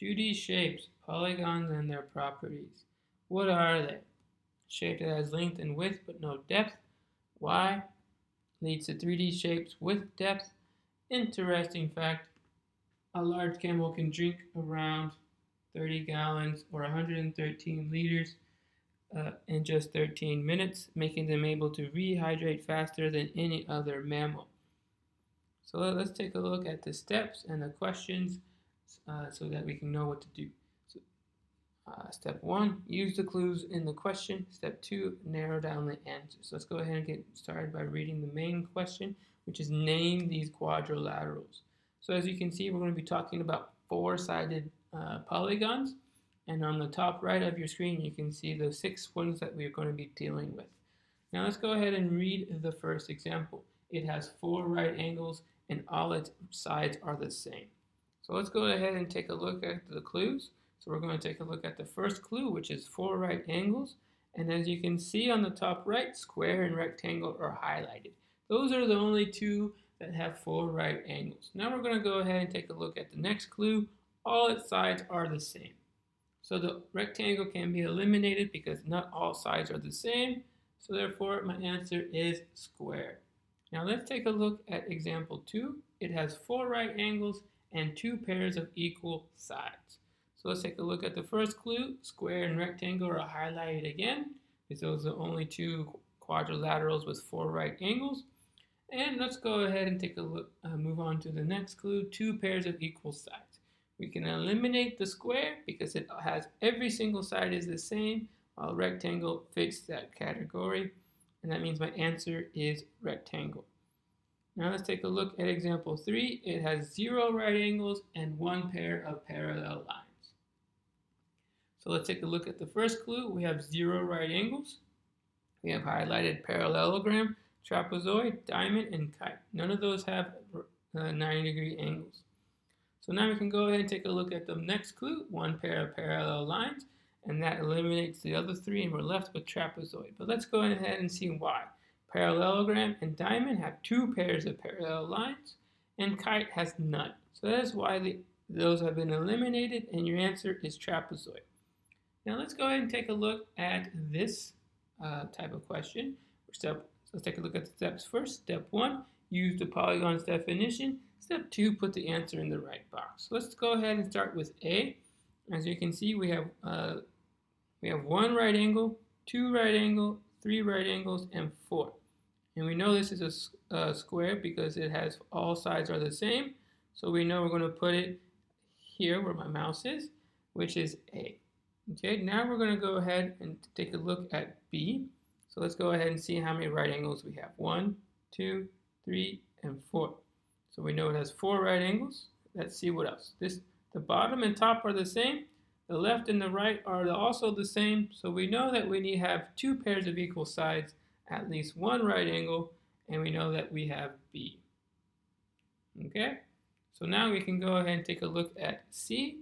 2D shapes, polygons, and their properties. What are they? Shape that has length and width but no depth. Why? Leads to 3D shapes with depth. Interesting fact, a large camel can drink around 30 gallons or 113 liters in just 13 minutes, making them able to rehydrate faster than any other mammal. So let's take a look at the steps and the questions so that we can know what to do. So, step 1, use the clues in the question. Step 2, narrow down the answers. So let's go ahead and get started by reading the main question, which is name these quadrilaterals. So as you can see, we're going to be talking about four-sided polygons. And on the top right of your screen, you can see the 6 ones that we're going to be dealing with. Now let's go ahead and read the first example. It has 4 right angles and all its sides are the same. So let's go ahead and take a look at the clues. So we're going to take a look at the first clue, which is 4 right angles. And as you can see on the top right, square and rectangle are highlighted. Those are the only 2 that have 4 right angles. Now we're going to go ahead and take a look at the next clue. All its sides are the same. So the rectangle can be eliminated because not all sides are the same. So therefore, my answer is square. Now let's take a look at example 2. It has 4 right angles and 2 pairs of equal sides. So let's take a look at the first clue. Square and rectangle are highlighted again, because those are the only 2 quadrilaterals with 4 right angles. And let's go ahead and take a look, move on to the next clue, 2 pairs of equal sides. We can eliminate the square because it has every single side is the same, while rectangle fits that category. And that means my answer is rectangle. Now let's take a look at example 3. It has 0 right angles and 1 pair of parallel lines. So let's take a look at the first clue. We have 0 right angles. We have highlighted parallelogram, trapezoid, diamond, and kite. None of those have 90-degree angles. So now we can go ahead and take a look at the next clue, 1 pair of parallel lines, and that eliminates the other 3, and we're left with trapezoid. But let's go ahead and see why. Parallelogram and diamond have 2 pairs of parallel lines, and kite has none. So that is why those have been eliminated, and your answer is trapezoid. Now let's go ahead and take a look at this type of question. Let's take a look at the steps first. Step 1, use the polygon's definition. Step 2, put the answer in the right box. So let's go ahead and start with A. As you can see, we have 1 right angle, 2 right angle, 3 right angles, and 4. And we know this is a square because it has all sides are the same. So we know we're going to put it here where my mouse is, which is A. Okay, now we're going to go ahead and take a look at B. So let's go ahead and see how many right angles we have. 1, 2, 3, and 4. So we know it has 4 right angles. Let's see what else. The bottom and top are the same. The left and the right are also the same. So we know that we need to have 2 pairs of equal sides, at least 1 right angle, and we know that we have B. Okay? So now we can go ahead and take a look at C.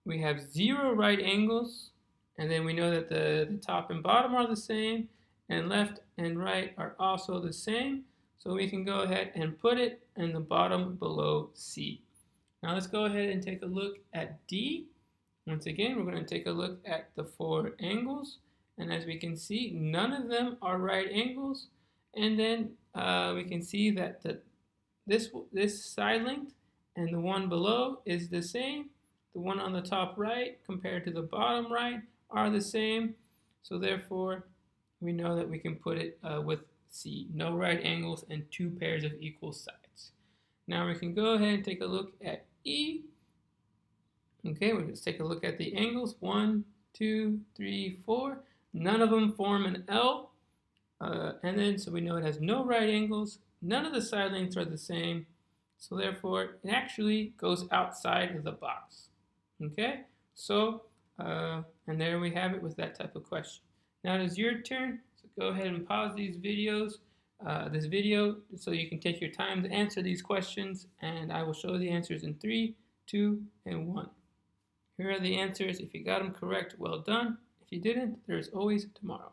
We have 0 right angles, and then we know that the top and bottom are the same, and left and right are also the same. So we can go ahead and put it in the bottom below C. Now let's go ahead and take a look at D. Once again, we're going to take a look at the 4 angles. And as we can see, none of them are right angles. And then we can see that this side length and the one below is the same. The one on the top right compared to the bottom right are the same. So therefore, we know that we can put it with C. No right angles and 2 pairs of equal sides. Now we can go ahead and take a look at E. Okay, let's take a look at the angles. 1, 2, 3, 4. None of them form an L. And then, so we know it has no right angles. None of the side lengths are the same. So therefore, it actually goes outside of the box. Okay, so, and there we have it with that type of question. Now it is your turn. So go ahead and pause this video, so you can take your time to answer these questions. And I will show the answers in 3, 2, and 1. Here are the answers. If you got them correct, well done. If you didn't, there's always tomorrow.